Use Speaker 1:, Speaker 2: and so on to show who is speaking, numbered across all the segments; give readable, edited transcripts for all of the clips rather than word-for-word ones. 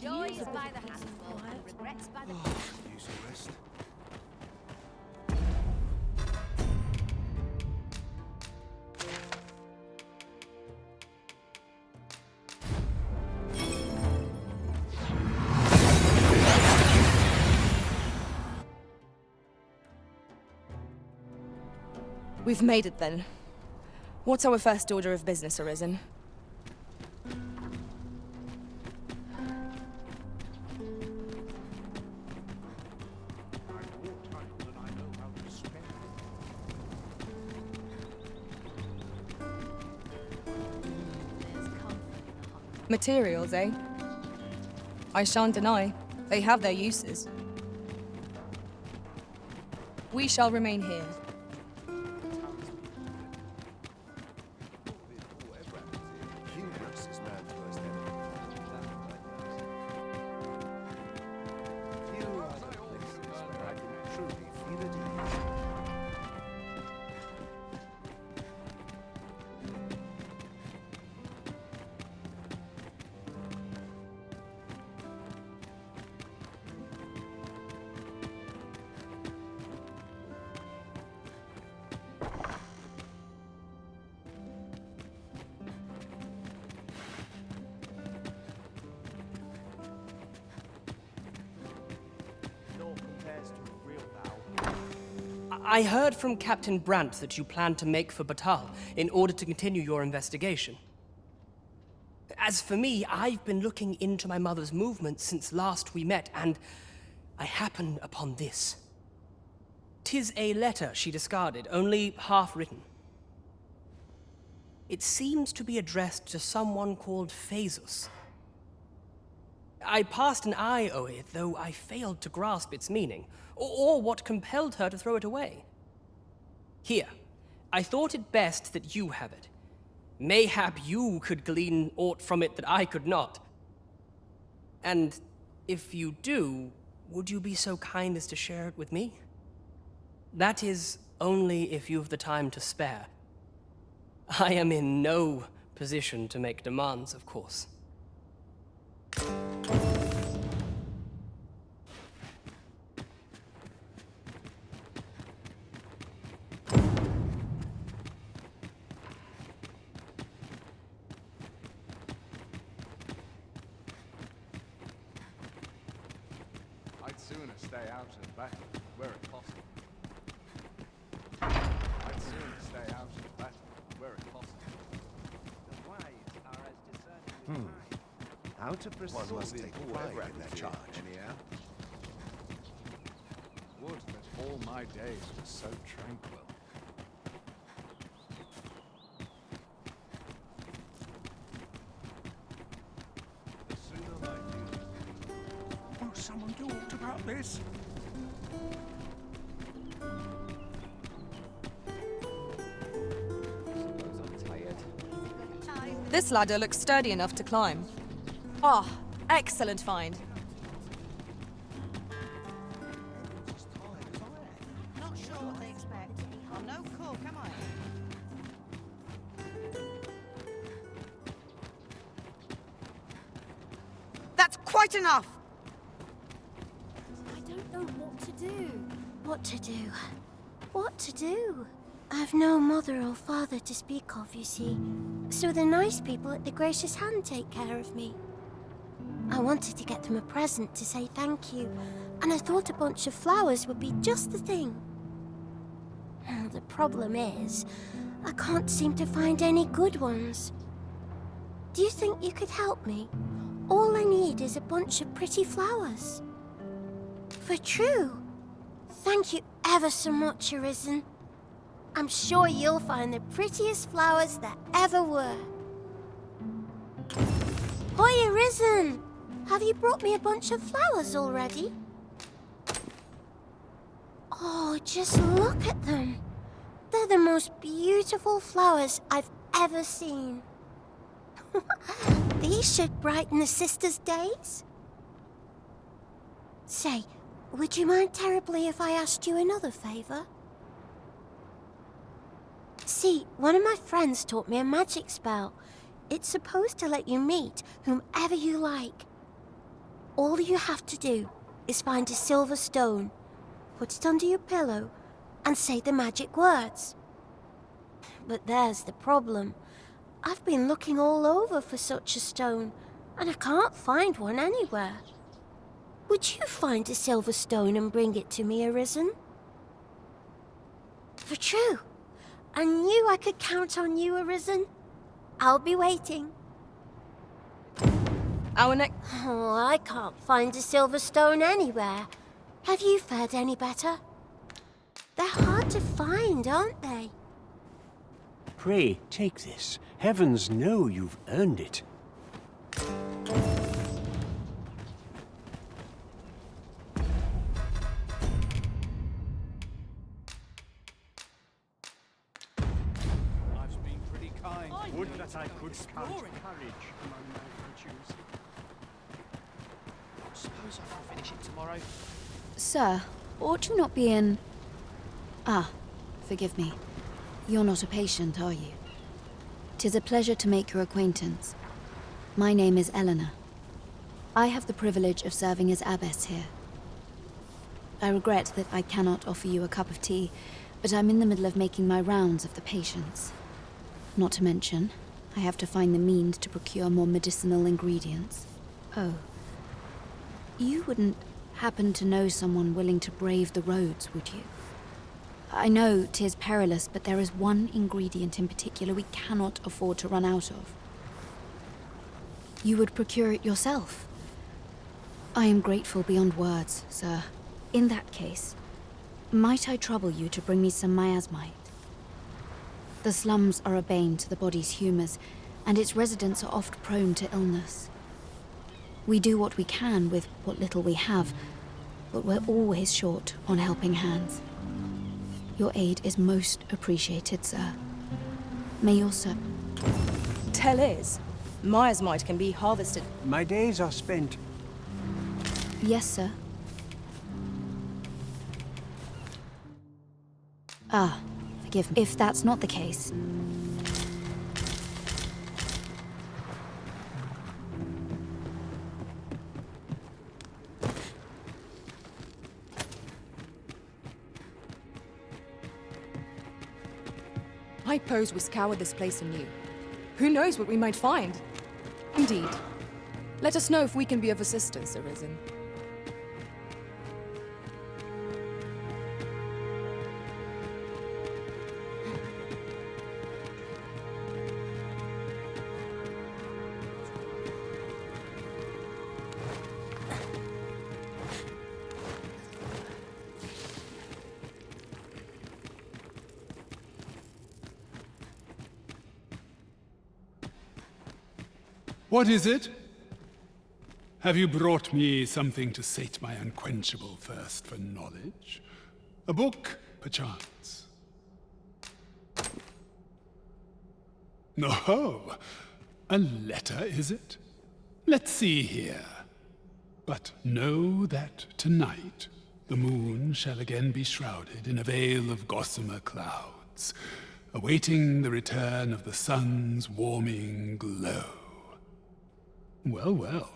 Speaker 1: Joy is by the handful, and regrets by the
Speaker 2: Use a rest.
Speaker 3: We've made it then. What's our first order of business, Arisen? Materials, eh? I shan't deny, they have their uses. We shall remain here.
Speaker 4: I heard from Captain Brandt that you plan to make for Batal in order to continue your investigation. As for me, I've been looking into my mother's movements since last we met, and I happened upon this. 'Tis a letter she discarded, only half written. It seems to be addressed to someone called Phaesus. I passed an eye over it, though I failed to grasp its meaning, or what compelled her to throw it away. Here, I thought it best that you have it. Mayhap you could glean aught from it that I could not. And if you do, would you be so kind as to share it with me? That is, only if you've the time to spare. I am in no position to make demands, of course.
Speaker 2: I'd sooner stay out of battle where it possible. I'd sooner stay out of battle where it possible.
Speaker 5: The wise are as discerning as mine.
Speaker 6: How to proceed?
Speaker 2: One must take pride in
Speaker 6: their
Speaker 2: their
Speaker 6: charge.
Speaker 2: anyhow. Would that all my days were so tranquil. The sooner my dealings.
Speaker 6: Will someone do aught about this?
Speaker 5: Suppose I'm tired.
Speaker 3: This ladder looks sturdy enough to climb. Ah, excellent find.
Speaker 1: Not sure what they expect. I'm no cook, am I?
Speaker 7: That's quite enough!
Speaker 8: I don't know what to do. What to do? What to do? I've no mother or father to speak of, you see. So the nice people at the Gracious Hand take care of me. I wanted to get them a present to say thank you, and I thought a bunch of flowers would be just the thing. The problem is, I can't seem to find any good ones. Do you think you could help me? All I need is a bunch of pretty flowers. For true. Thank you ever so much, Arisen. I'm sure you'll find the prettiest flowers that ever were. Hoi, Arisen! Have you brought me a bunch of flowers already? Oh, just look at them. They're the most beautiful flowers I've ever seen. These should brighten the sisters' days. Say, would you mind terribly if I asked you another favor? See, one of my friends taught me a magic spell. It's supposed to let you meet whomever you like. All you have to do is find a silver stone, put it under your pillow, and say the magic words. But there's the problem. I've been looking all over for such a stone, and I can't find one anywhere. Would you find a silver stone and bring it to me, Arisen? For true. I knew I could count on you, Arisen. I'll be waiting.
Speaker 3: Our next.
Speaker 8: Oh, I can't find a silver stone anywhere. Have you fared any better? They're hard to find, aren't they?
Speaker 6: Pray, take this. Heavens know you've earned it.
Speaker 2: I've been pretty kind.
Speaker 6: Would that I could count courage among my virtues.
Speaker 9: Suppose I can finish it tomorrow.
Speaker 10: Sir, ought you not be in... Ah, forgive me. You're not a patient, are you? 'Tis a pleasure to make your acquaintance. My name is Eleanor. I have the privilege of serving as abbess here. I regret that I cannot offer you a cup of tea, but I'm in the middle of making my rounds of the patients. Not to mention, I have to find the means to procure more medicinal ingredients. Oh. You wouldn't happen to know someone willing to brave the roads, would you? I know 'tis perilous, but there is one ingredient in particular we cannot afford to run out of. You would procure it yourself. I am grateful beyond words, sir. In that case, might I trouble you to bring me some miasmite? The slums are a bane to the body's humors, and its residents are oft prone to illness. We do what we can with what little we have, but we're always short on helping hands. Your aid is most appreciated, sir. May your sir...
Speaker 3: Tell is, miasmite can be harvested.
Speaker 6: My days are spent.
Speaker 10: Yes, sir. Ah, forgive me. If that's not the case...
Speaker 3: I pose we scour this place anew. Who knows what we might find? Indeed. Let us know if we can be of assistance, Arisen.
Speaker 11: What is it? Have you brought me something to sate my unquenchable thirst for knowledge? A book, perchance? No, a letter, is it? Let's see here. But know that tonight the moon shall again be shrouded in a veil of gossamer clouds, awaiting the return of the sun's warming glow. Well, well.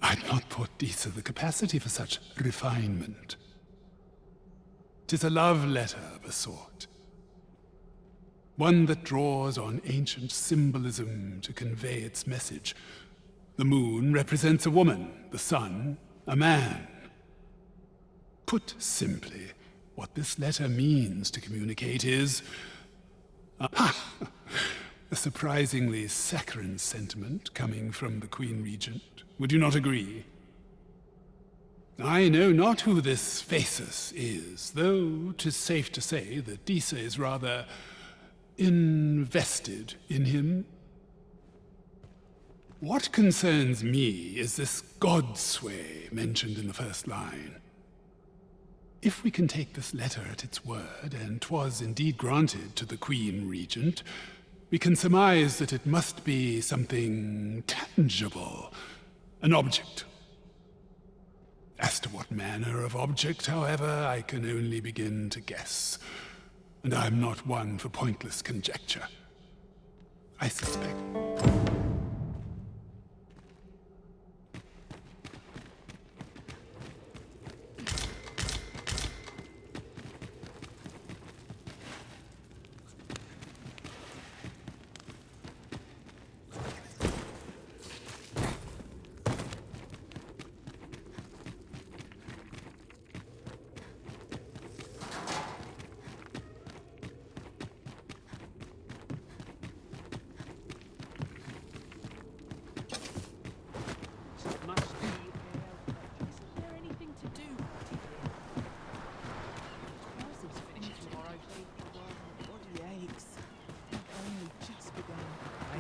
Speaker 11: I'd not thought Disa the capacity for such refinement. 'Tis a love letter of a sort. One that draws on ancient symbolism to convey its message. The moon represents a woman, the sun, a man. Put simply, what this letter means to communicate is... a surprisingly saccharine sentiment coming from the Queen Regent. Would you not agree? I know not who this Phaesus is, though 'tis safe to say that Disa is rather invested in him. What concerns me is this godsway mentioned in the first line. If we can take this letter at its word, and 'twas indeed granted to the Queen Regent, we can surmise that it must be something tangible, an object. As to what manner of object, however, I can only begin to guess, and I'm not one for pointless conjecture. I suspect...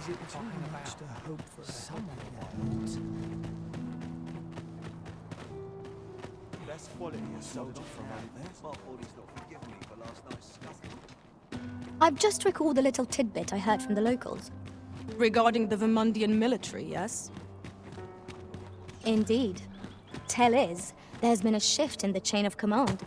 Speaker 5: it too much to hope for someone else?
Speaker 12: Best quality of soldier from out there. My body's not forgiven me for last night's scuffle.
Speaker 8: I've just recalled a little tidbit I heard from the locals.
Speaker 3: Regarding the Vermundian military, yes?
Speaker 8: Indeed. Tell is, there's been a shift in the chain of command.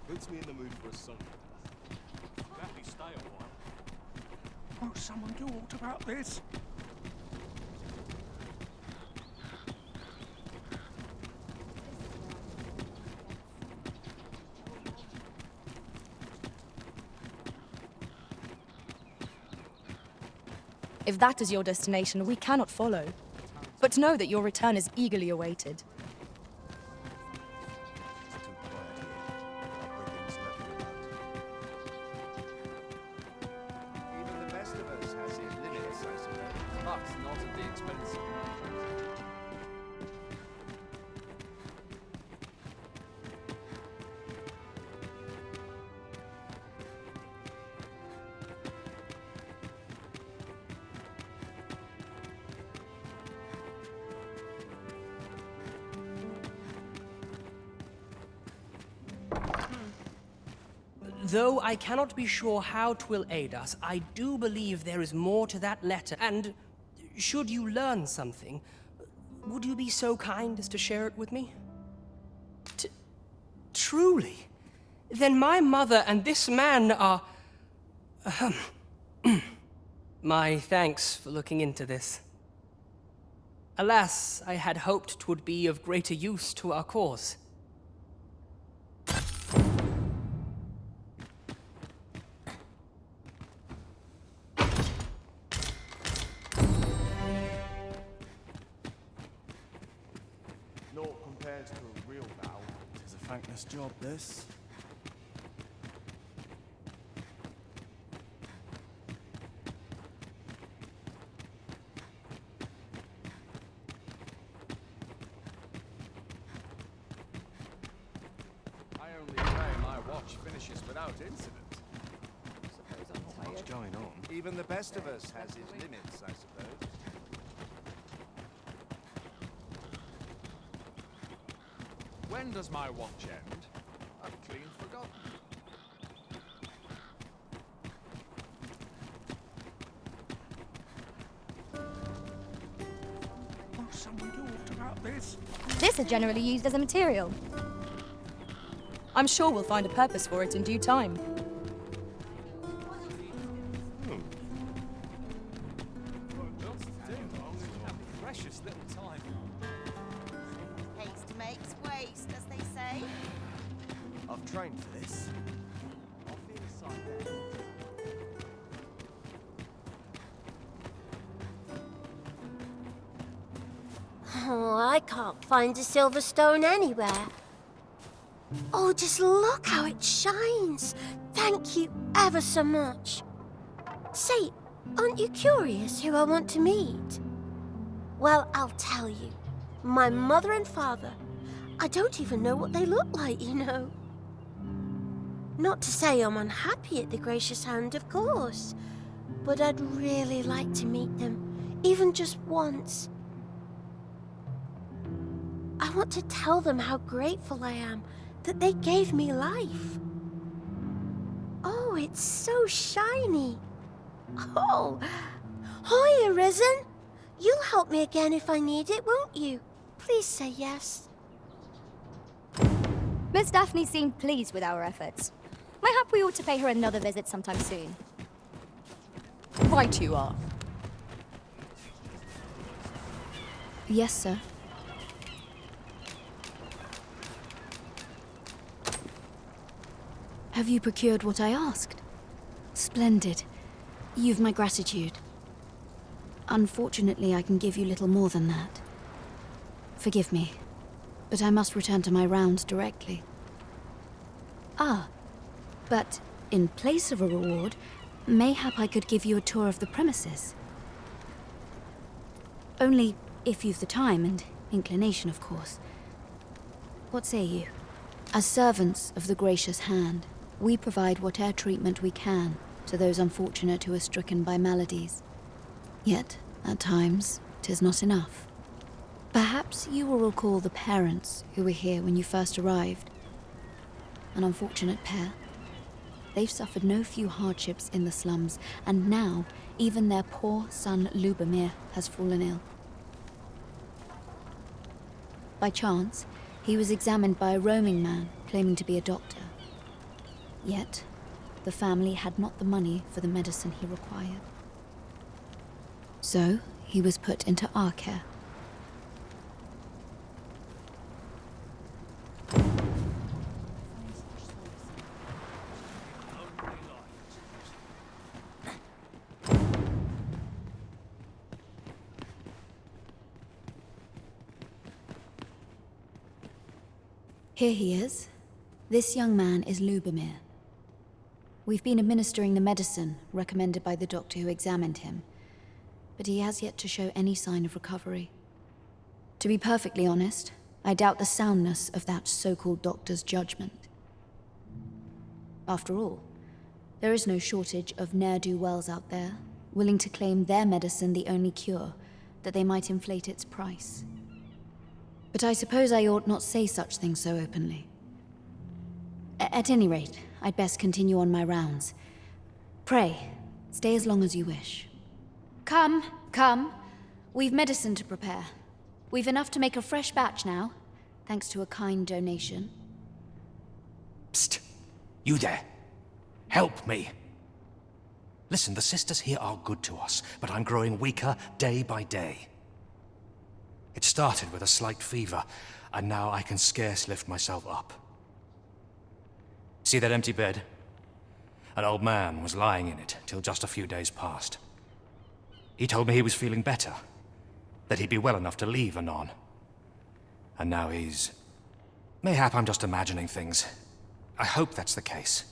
Speaker 12: Puts me in the mood for a song.
Speaker 2: Let me stay a while. Won't someone do aught about this?
Speaker 3: If that is your destination, we cannot follow. But know that your return is eagerly awaited.
Speaker 12: Even the best of us has its limits, I suppose.
Speaker 2: But not at the expense of
Speaker 4: Though I cannot be sure how 'twill aid us, I do believe there is more to that letter, and should you learn something, would you be so kind as to share it with me? Truly? Then my mother and this man are... My thanks for looking into this. Alas, I had hoped 'twould be of greater use to our cause.
Speaker 12: Naught compares to a real vow. Tis a thankless job, this.
Speaker 2: I only pray my watch finishes without incident.
Speaker 12: Not much going on. Even the best of us has its limits, I suppose.
Speaker 2: When does my watch end? I've clean forgotten. Won't someone do aught about this?
Speaker 8: This is generally used as a material.
Speaker 3: I'm sure we'll find a purpose for it in due time.
Speaker 2: Precious little time.
Speaker 1: Haste makes waste, as they say.
Speaker 12: I've trained for this. I'll feel aside there.
Speaker 8: Oh, I can't find a silver stone anywhere. Oh, just look how it shines. Thank you ever so much. Say, aren't you curious who I want to meet? Well, I'll tell you. My mother and father. I don't even know what they look like, you know. Not to say I'm unhappy at the Gracious Hand, of course. But I'd really like to meet them, even just once. I want to tell them how grateful I am that they gave me life. Oh, it's so shiny. Oh, hiya, Risen. You'll help me again if I need it, won't you? Please say yes.
Speaker 13: Miss Daphne seemed pleased with our efforts. Mayhap we ought to pay her another visit sometime soon.
Speaker 3: Right you are.
Speaker 10: Yes, sir. Have you procured what I asked? Splendid. You've my gratitude. Unfortunately, I can give you little more than that. Forgive me, but I must return to my rounds directly. Ah, but in place of a reward, mayhap I could give you a tour of the premises. Only if you've the time and inclination, of course. What say you? As servants of the gracious hand, we provide whate'er treatment we can to those unfortunate who are stricken by maladies. Yet, at times, 'tis not enough. Perhaps you will recall the parents who were here when you first arrived. An unfortunate pair. They've suffered no few hardships in the slums, and now even their poor son Lubomir has fallen ill. By chance, he was examined by a roaming man claiming to be a doctor. Yet, the family had not the money for the medicine he required. So, he was put into our care. Here he is. This young man is Lubomir. We've been administering the medicine recommended by the doctor who examined him, but he has yet to show any sign of recovery. To be perfectly honest, I doubt the soundness of that so-called doctor's judgment. After all, there is no shortage of ne'er-do-wells out there, willing to claim their medicine the only cure, that they might inflate its price. But I suppose I ought not say such things so openly. At any rate, I'd best continue on my rounds. Pray, stay as long as you wish. Come, come. We've medicine to prepare. We've enough to make a fresh batch now, thanks to a kind donation.
Speaker 14: Psst! You there! Help me! Listen, the sisters here are good to us, but I'm growing weaker day by day. It started with a slight fever, and now I can scarce lift myself up. See that empty bed? An old man was lying in it till just a few days past. He told me he was feeling better, that he'd be well enough to leave anon. And now he's... Mayhap I'm just imagining things. I hope that's the case.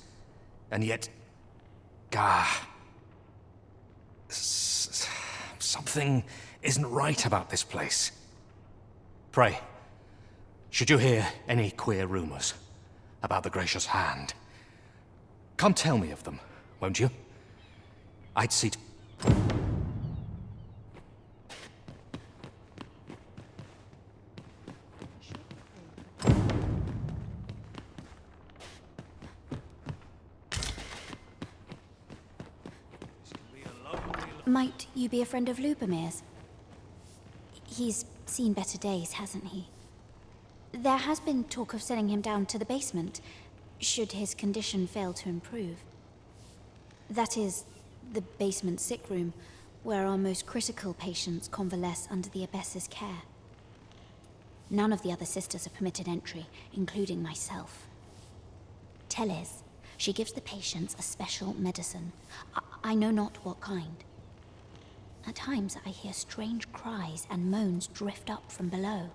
Speaker 14: And yet... something isn't right about this place. Pray, should you hear any queer rumors about the gracious hand, come tell me of them, won't you? I'd see to...
Speaker 8: Might you be a friend of Lubomir's? He's seen better days, hasn't he? There has been talk of sending him down to the basement, should his condition fail to improve. That is, the basement sick room, where our most critical patients convalesce under the abbess's care. None of the other sisters are permitted entry, including myself. Teles, she gives the patients a special medicine. I know not what kind. At times, I hear strange cries and moans drift up from below.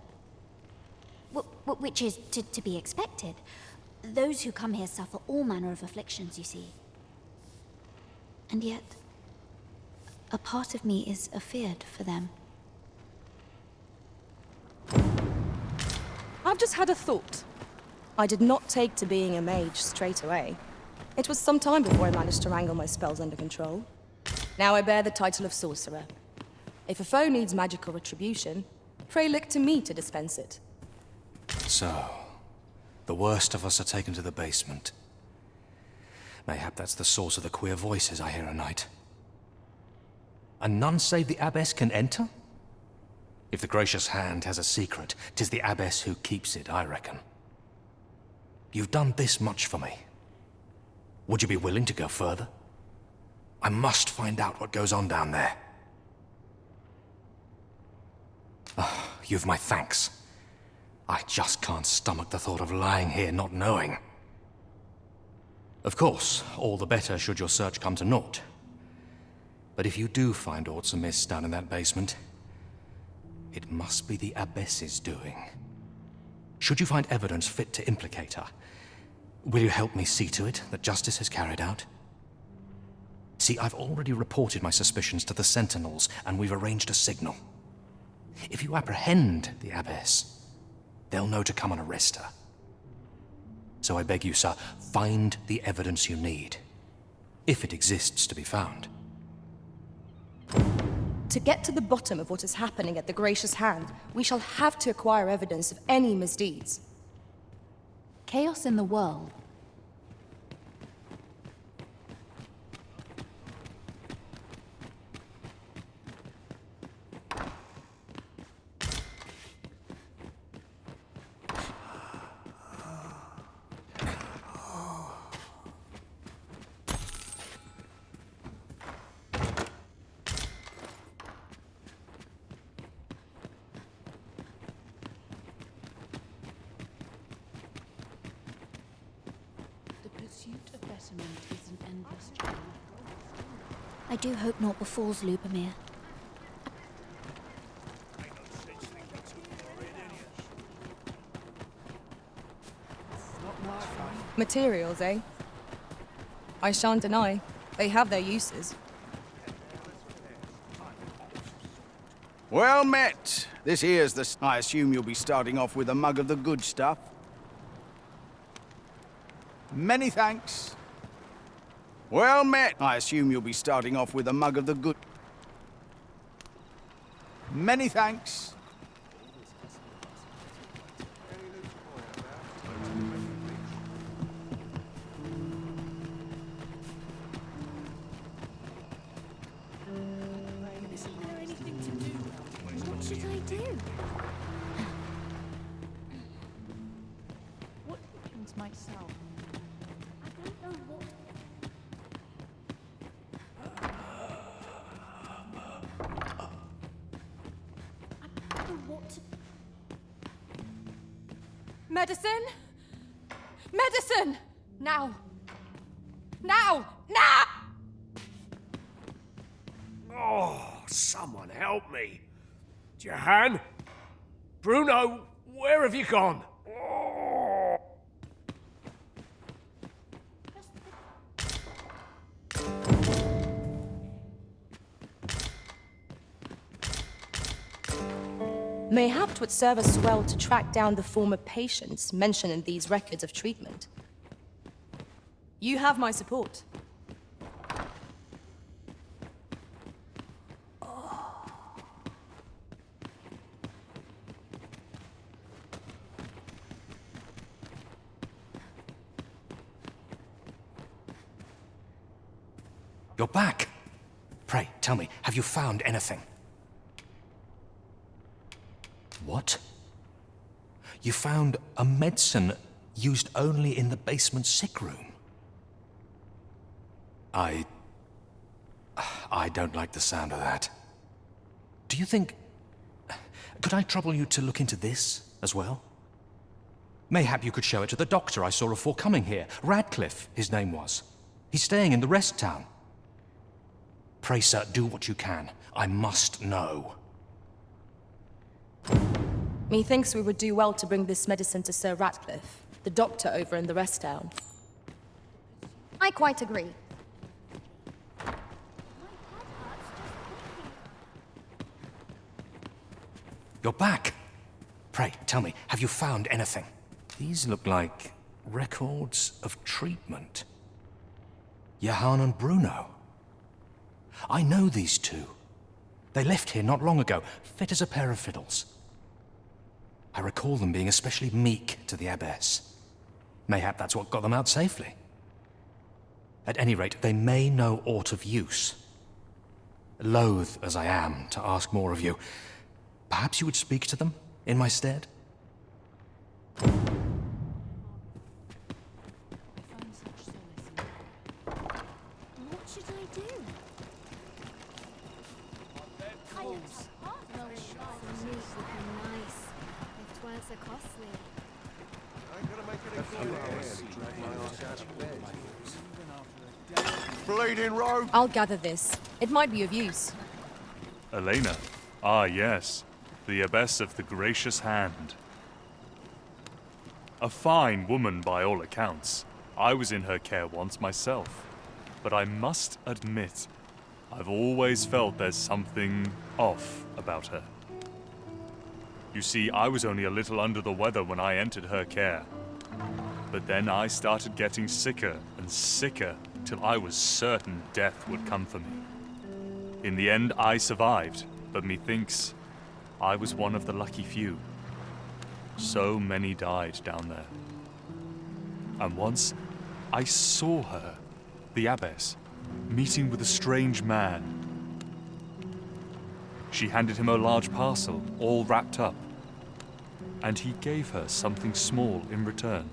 Speaker 8: Which is to be expected. Those who come here suffer all manner of afflictions, you see. And yet, a part of me is afeared for them.
Speaker 3: I've just had a thought. I did not take to being a mage straight away. It was some time before I managed to wrangle my spells under control. Now I bear the title of sorcerer. If a foe needs magical retribution, pray look to me to dispense it.
Speaker 14: So, the worst of us are taken to the basement. Mayhap that's the source of the queer voices I hear at night. And none save the abbess can enter? If the gracious hand has a secret, 'tis the abbess who keeps it, I reckon. You've done this much for me. Would you be willing to go further? I must find out what goes on down there. You've my thanks. I just can't stomach the thought of lying here not knowing. Of course, all the better should your search come to naught. But if you do find aught amiss down in that basement, it must be the Abbess's doing. Should you find evidence fit to implicate her, will you help me see to it that justice is carried out? See, I've already reported my suspicions to the Sentinels, and we've arranged a signal. If you apprehend the Abbess, they'll know to come and arrest her. So I beg you, sir, find the evidence you need, if it exists to be found.
Speaker 3: To get to the bottom of what is happening at the Gracious Hand, we shall have to acquire evidence of any misdeeds.
Speaker 10: Chaos in the world.
Speaker 8: I do hope naught befalls Lubomir.
Speaker 3: Materials, eh? I shan't deny. They have their uses.
Speaker 15: Well met. This here's the... I assume you'll be starting off with a mug of the good stuff. Many thanks. Well met. I assume you'll be starting off with a mug of the good... Many thanks.
Speaker 8: What should I do?
Speaker 1: What options might sell?
Speaker 8: I don't know what... I don't know what to...
Speaker 3: Medicine? Medicine! Now! Now! Now!
Speaker 6: Oh, someone help me. Jahan? Bruno, where have you gone? Oh.
Speaker 3: Mayhap 'twould serve us well to track down the former patients mentioned in these records of treatment. You have my support.
Speaker 14: You're back. Pray, tell me, have you found anything? What? You found a medicine used only in the basement sick room? I don't like the sound of that. Do you think... Could I trouble you to look into this as well? Mayhap you could show it to the doctor I saw before coming here. Radcliffe, his name was. He's staying in the rest town. Pray, sir, do what you can. I must know.
Speaker 3: Methinks we would do well to bring this medicine to Sir Ratcliffe, the doctor over in the rest town.
Speaker 13: I quite agree.
Speaker 14: You're back. Pray, tell me, have you found anything? These look like records of treatment. Jahan and Bruno. I know these two. They left here not long ago, fit as a pair of fiddles. I recall them being especially meek to the Abbess. Mayhap that's what got them out safely. At any rate, they may know aught of use. Loath as I am to ask more of you, perhaps you would speak to them in my stead?
Speaker 8: so costly.
Speaker 15: Bleeding rogue!
Speaker 3: I'll gather this. It might be of use.
Speaker 16: Elena. Ah, yes. The abbess of the gracious hand. A fine woman by all accounts. I was in her care once myself. But I must admit, I've always felt there's something off about her. You see, I was only a little under the weather when I entered her care. But then I started getting sicker and sicker till I was certain death would come for me. In the end, I survived, but methinks I was one of the lucky few. So many died down there. And once, I saw her, the abbess, meeting with a strange man. She handed him a large parcel, all wrapped up, and he gave her something small in return.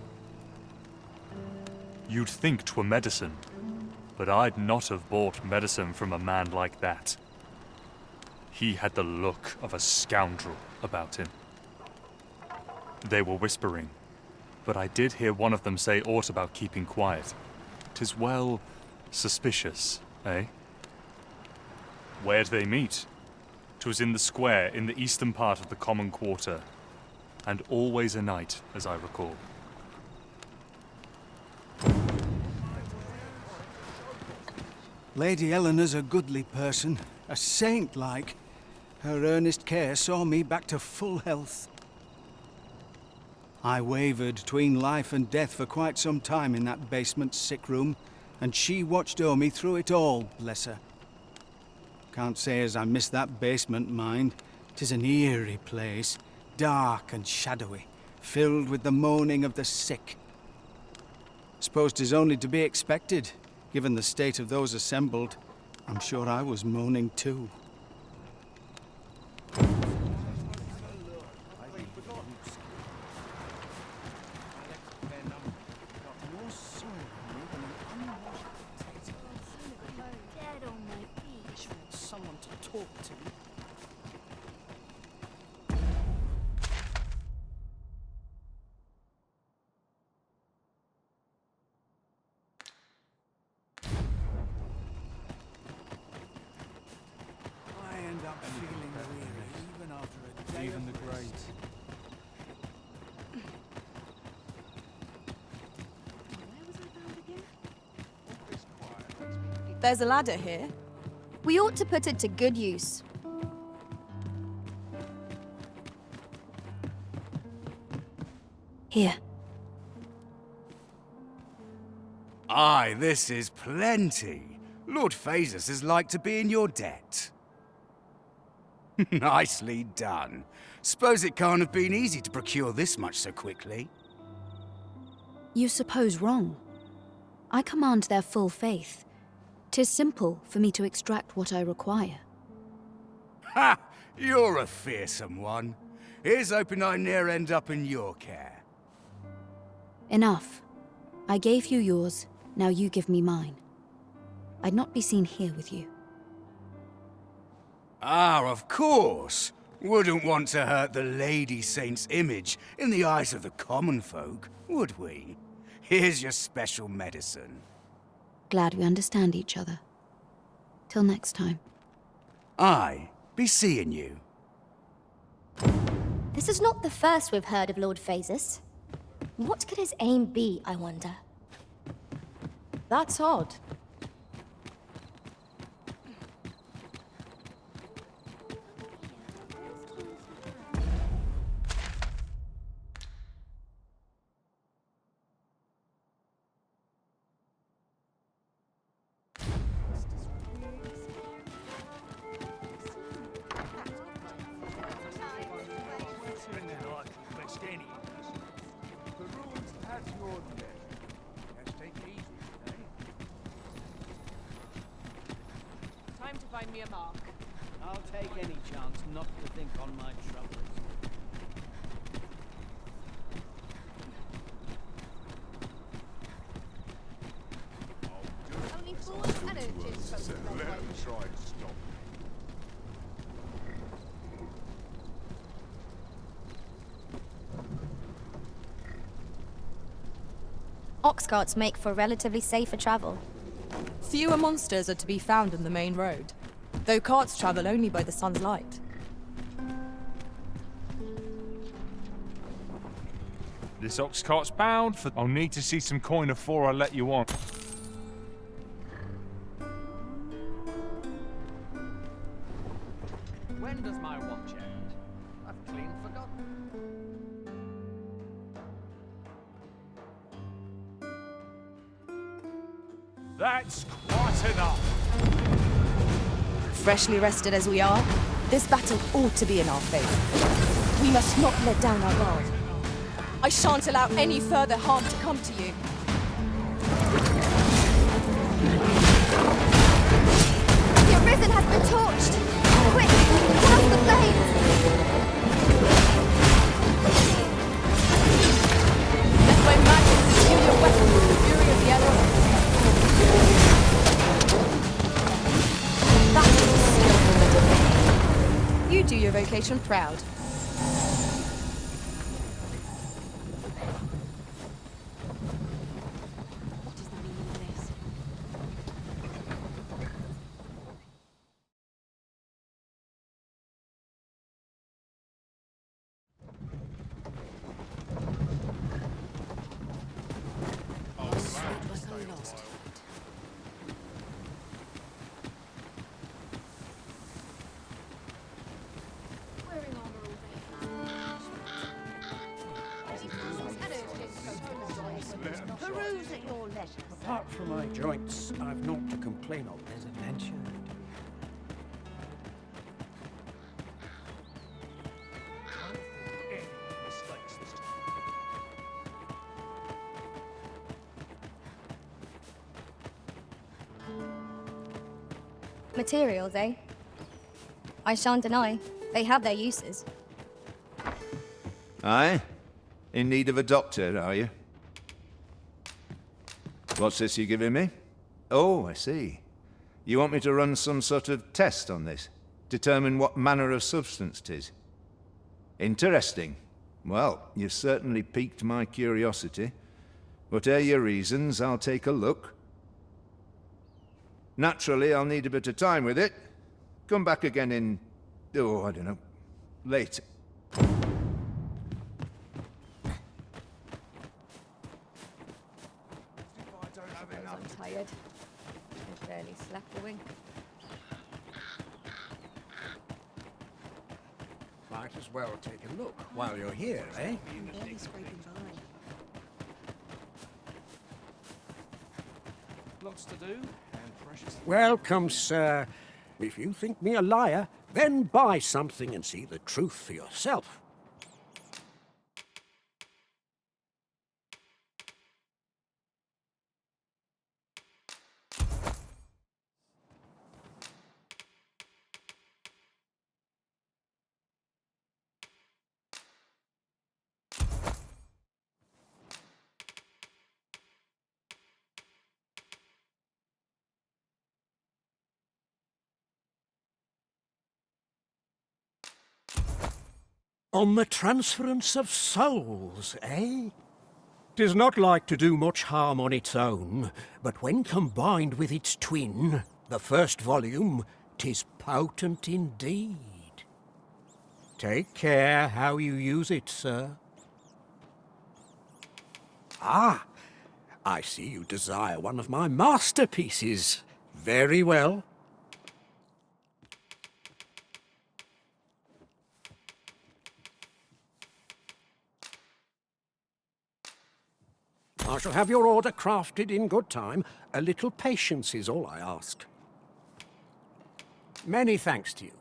Speaker 16: You'd think 'twere medicine, but I'd not have bought medicine from a man like that. He had the look of a scoundrel about him. They were whispering, but I did hear one of them say aught about keeping quiet. 'Tis well suspicious, eh? Where'd they meet? 'Twas in the square in the eastern part of the common quarter, and always a night, as I recall.
Speaker 15: Lady Eleanor's a goodly person, a saint-like. Her earnest care saw me back to full health. I wavered between life and death for quite some time in that basement sick room, and she watched o'er me through it all, bless her. Can't say as I miss that basement, mind. 'Tis an eerie place, dark and shadowy, filled with the moaning of the sick. Suppose 'tis only to be expected. Given the state of those assembled, I'm sure I was moaning too.
Speaker 8: Dead on my feet.
Speaker 4: Someone to talk to.
Speaker 15: I end up feeling weary even after a day.
Speaker 12: Even the great.
Speaker 3: There's a ladder here.
Speaker 13: We ought to put it to good use.
Speaker 10: Here.
Speaker 15: Aye, this is plenty. Lord Phasus is like to be in your debt. Nicely done. Suppose it can't have been easy to procure this much so quickly.
Speaker 10: You suppose wrong. I command their full faith. 'Tis simple for me to extract what I require.
Speaker 15: Ha! You're a fearsome one. Here's hoping I ne'er end up in your care.
Speaker 10: Enough. I gave you yours, now you give me mine. I'd not be seen here with you.
Speaker 15: Ah, of course. Wouldn't want to hurt the Lady Saint's image in the eyes of the common folk, would we? Here's your special medicine.
Speaker 10: Glad we understand each other. Till next time.
Speaker 15: Aye, be seeing you.
Speaker 13: This is not the first we've heard of Lord Phasus. What could his aim be, I wonder?
Speaker 3: That's odd.
Speaker 12: The ruins at your leisure. Let's take it easy, eh?
Speaker 1: Time to find me a mark.
Speaker 5: I'll take any chance not to think on my troubles.
Speaker 1: Only fools and urchins folk of
Speaker 12: Let
Speaker 1: that
Speaker 12: them
Speaker 1: way.
Speaker 12: try and stop.
Speaker 13: Ox carts make for relatively safer travel.
Speaker 3: Fewer monsters are to be found on the main road, though carts travel only by the sun's light.
Speaker 2: This ox cart's bound for... I'll need to see some coin before I let you on.
Speaker 5: When does my watch end? I've clean forgotten.
Speaker 2: That's quite enough.
Speaker 3: Freshly rested as we are, this battle ought to be in our favour. We must not let down our guard. I shan't allow any further harm to come to you.
Speaker 13: The Arisen has been torched! Quick, cast the flames!
Speaker 3: Let my magic imbue your weapon with the fury of the elements. That is still the domain. You do your vocation proud.
Speaker 1: Peruse at your leisure.
Speaker 6: Apart from my joints, I've naught to complain of this adventure.
Speaker 13: Materials, eh? I shan't deny, they have their uses.
Speaker 12: Aye? In need of a doctor, are you? What's this you're giving me? Oh, I see. You want me to run some sort of test on this? Determine what manner of substance 'tis? Interesting. Well, you've certainly piqued my curiosity. Whatever your reasons, I'll take a look. Naturally, I'll need a bit of time with it. Come back again in... oh, I don't know. Later.
Speaker 3: I'm tired. I barely slept a wink.
Speaker 6: Might as well take a look while you're here, eh?
Speaker 3: Barely scraping by.
Speaker 5: Lots to do, and precious...
Speaker 6: Welcome, sir. If you think me a liar, then buy something and see the truth for yourself. On the transference of souls, eh? 'Tis not like to do much harm on its own, but when combined with its twin, the first volume, 'tis potent indeed. Take care how you use it, sir. Ah, I see you desire one of my masterpieces. Very well. I shall have your order crafted in good time. A little patience is all I ask. Many thanks to you.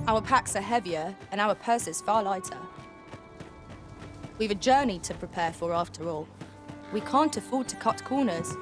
Speaker 3: Our packs are heavier, and our purses far lighter. We've a journey to prepare for, after all. We can't afford to cut corners.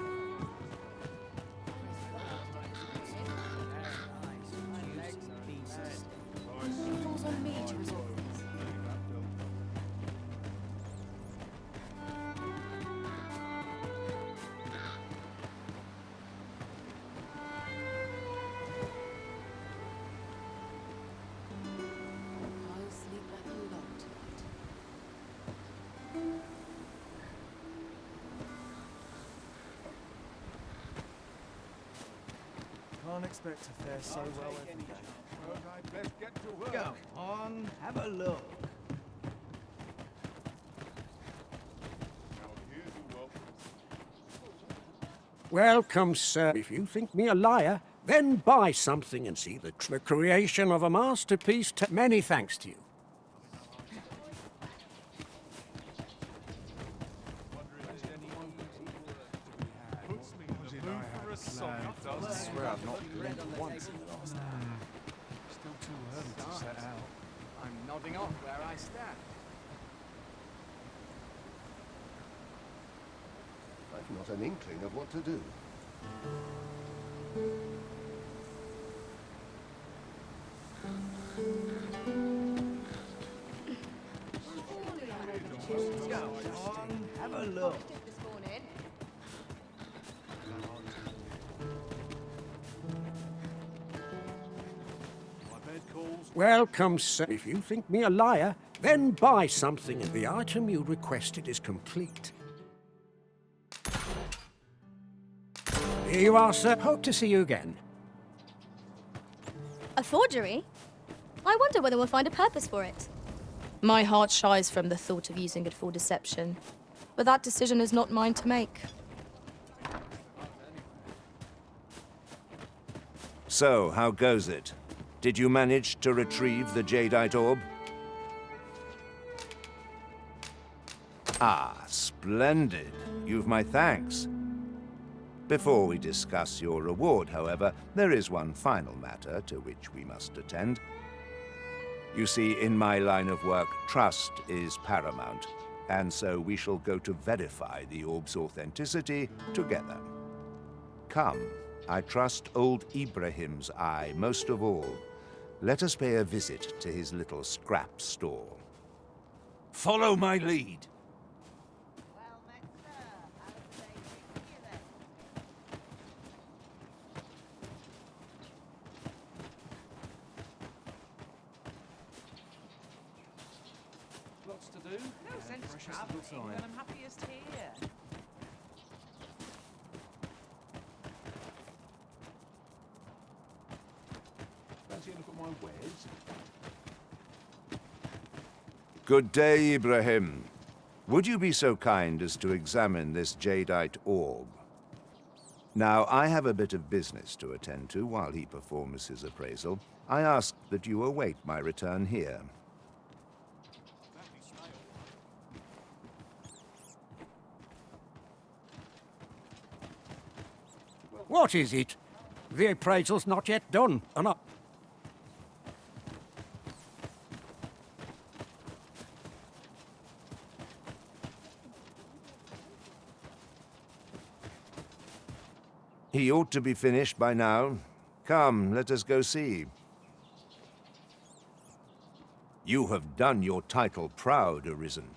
Speaker 5: Can't expect to fare so well every day.
Speaker 15: I'd best get to work. Come on, have a look.
Speaker 6: Welcome, sir. If you think me a liar, then buy something and see the creation of a masterpiece. Many thanks to you.
Speaker 5: I swear I've not blinked once in the last hour. Still too early to set out.
Speaker 15: I'm nodding off where I stand.
Speaker 17: I've not an inkling of what to do.
Speaker 15: Come on, have a look.
Speaker 6: Welcome, sir. If you think me a liar, then buy something and the item you requested is complete. Here you are, sir. Hope to see you again.
Speaker 13: A forgery? I wonder whether we'll find a purpose for it.
Speaker 3: My heart shies from the thought of using it for deception, but that decision is not mine to make.
Speaker 12: So, how goes it? Did you manage to retrieve the jadeite orb? Ah, splendid. You've my thanks. Before we discuss your reward, however, there is one final matter to which we must attend. You see, in my line of work, trust is paramount, and so we shall go to verify the orb's authenticity together. Come, I trust old Ibrahim's eye most of all. Let us pay a visit to his little scrap store.
Speaker 14: Follow my lead.
Speaker 5: Lots to do. No sense travelling when I'm happiest here.
Speaker 17: Fancy a look at my wares?
Speaker 12: Good day, Ibrahim. Would you be so kind as to examine this jadeite orb? Now, I have a bit of business to attend to while he performs his appraisal. I ask that you await my return here.
Speaker 6: What is it? The appraisal's not yet done, and
Speaker 12: He ought to be finished by now. Come, let us go see. You have done your title proud, Arisen.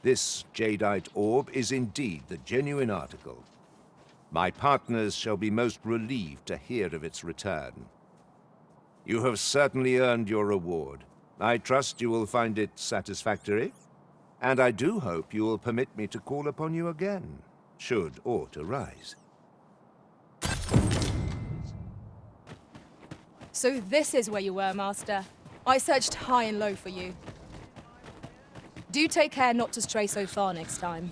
Speaker 12: This jadeite orb is indeed the genuine article. My partners shall be most relieved to hear of its return. You have certainly earned your reward. I trust you will find it satisfactory, and I do hope you will permit me to call upon you again, should aught arise.
Speaker 3: So this is where you were, Master. I searched high and low for you. Do take care not to stray so far next time.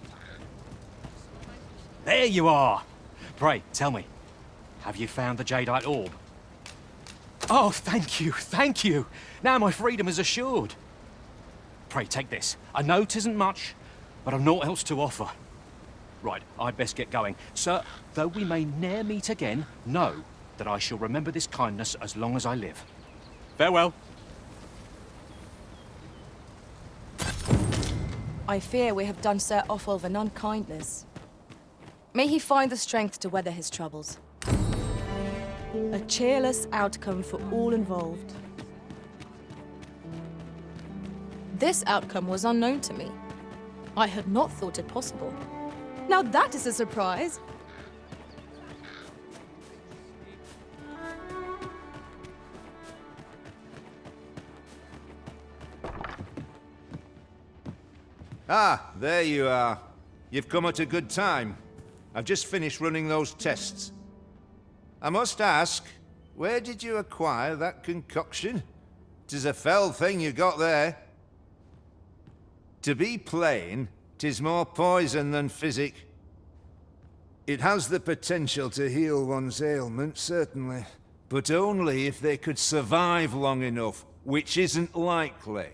Speaker 14: There you are! Pray, tell me, have you found the jadeite orb? Oh, thank you, thank you! Now my freedom is assured. Pray, take this. I know 'tisn't much, but I've naught else to offer. Right, I'd best get going. Sir, though we may ne'er meet again, know that I shall remember this kindness as long as I live. Farewell.
Speaker 3: I fear we have done Sir Offulv an unkindness. May he find the strength to weather his troubles. A cheerless outcome for all involved. This outcome was unknown to me. I had not thought it possible. Now that is a surprise!
Speaker 12: Ah, there you are. You've come at a good time. I've just finished running those tests. I must ask, where did you acquire that concoction? 'Tis a fell thing you got there. To be plain, 'tis more poison than physic. It has the potential to heal one's ailment, certainly, but only if they could survive long enough, which isn't likely.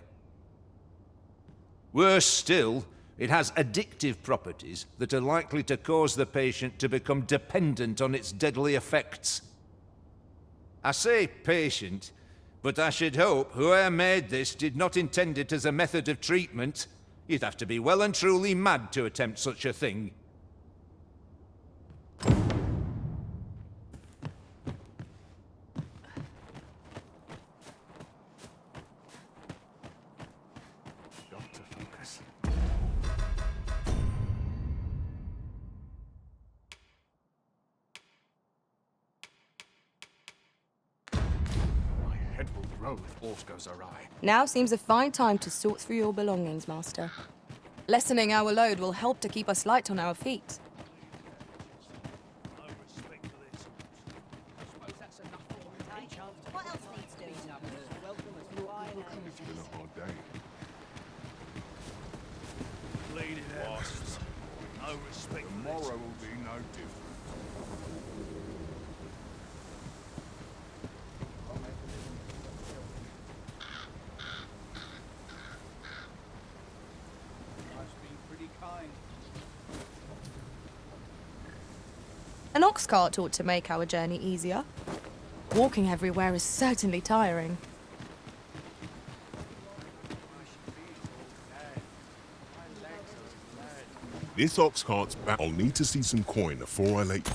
Speaker 12: Worse still, it has addictive properties that are likely to cause the patient to become dependent on its deadly effects. I say patient, but I should hope whoever made this did not intend it as a method of treatment. You'd have to be well and truly mad to attempt such a thing.
Speaker 2: If aught goes awry.
Speaker 3: Now seems a fine time to sort through your belongings, Master. Lessening our load will help to keep us light on our feet.
Speaker 1: What else needs doing?
Speaker 17: It's been a hard day.
Speaker 2: Bleeding bastards. No respect.
Speaker 17: Tomorrow will be no different.
Speaker 3: An ox cart ought to make our journey easier. Walking everywhere is certainly tiring.
Speaker 18: This ox cart's back. I'll need to see some coin before I let you.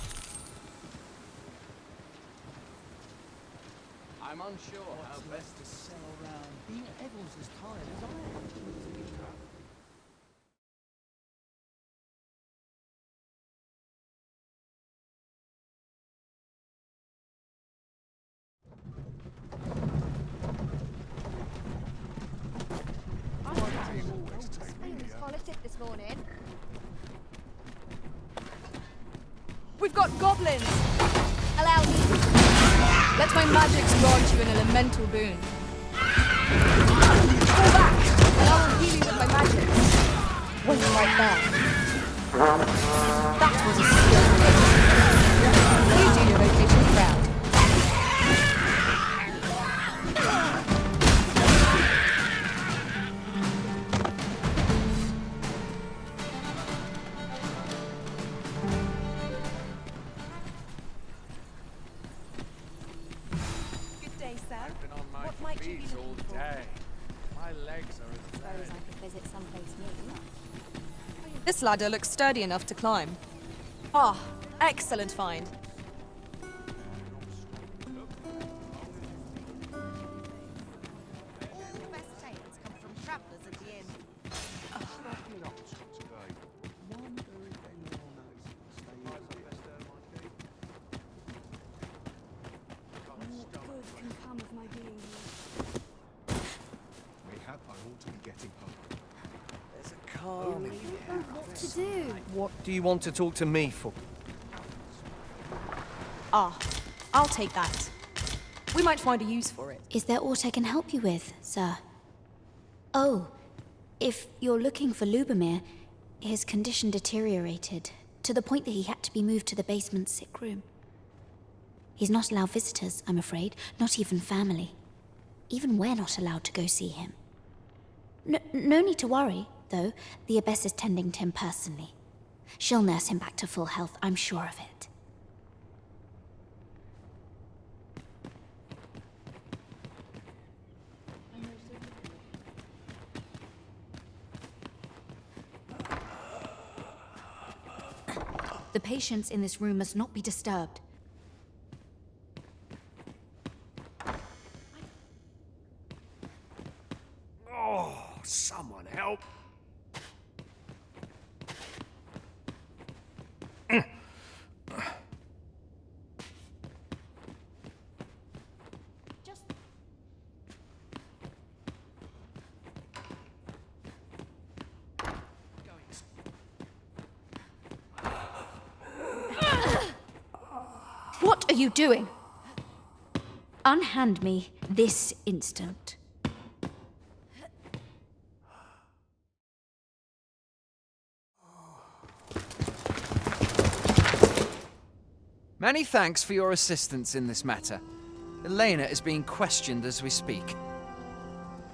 Speaker 9: I'm unsure how best to sell around. Everyone's as tired as I am.
Speaker 13: This morning.
Speaker 3: We've got goblins!
Speaker 13: Allow me.
Speaker 3: Let my magics grant you an elemental boon. Fall back, and I will heal you with my magic.
Speaker 13: Wait right there.
Speaker 3: That was a skill. You do your vocation proud. This ladder looks sturdy enough to climb. Ah, excellent find.
Speaker 1: All the best tales come from travellers at the inn.
Speaker 17: Mayhap I ought to be getting home.
Speaker 4: There's a calm in the air.
Speaker 8: What to do?
Speaker 4: What do you want to talk to me for?
Speaker 3: Ah, I'll take that. We might find a use for it.
Speaker 10: Is there aught I can help you with, sir? Oh, if you're looking for Lubomir, his condition deteriorated to the point that he had to be moved to the basement sick room. He's not allowed visitors, I'm afraid, not even family. Even we're not allowed to go see him. No need to worry, though. The Abbess is tending to him personally. She'll nurse him back to full health, I'm sure of it. The patients in this room must not be disturbed.
Speaker 14: Oh, someone help.
Speaker 10: What are you doing? Unhand me this instant.
Speaker 19: Many thanks for your assistance in this matter. Elena is being questioned as we speak.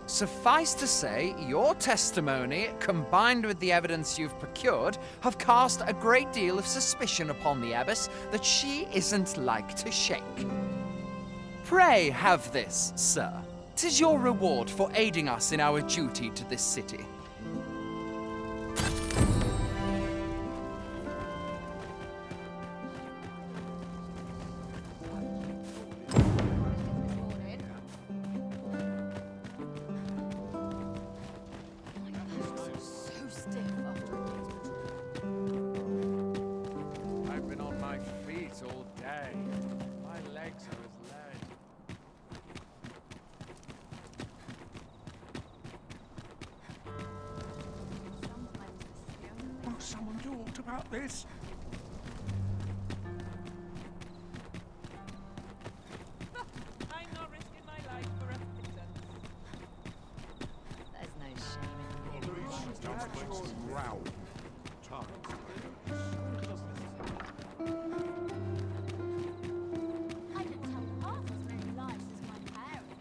Speaker 19: Suffice to say, your testimony, combined with the evidence you've procured, have cast a great deal of suspicion upon the Abbess that she isn't like to shake. Pray have this, sir. 'Tis your reward for aiding us in our duty to this city.
Speaker 9: I've been on my feet all day. My legs are as lead.
Speaker 2: Won't someone do aught about this?
Speaker 1: I'm not risking my life for a pittance. There's no shame in
Speaker 8: I could tell half as many lies as my parents.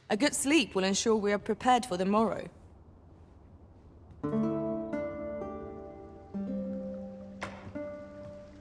Speaker 3: A good sleep will ensure we are prepared for the morrow.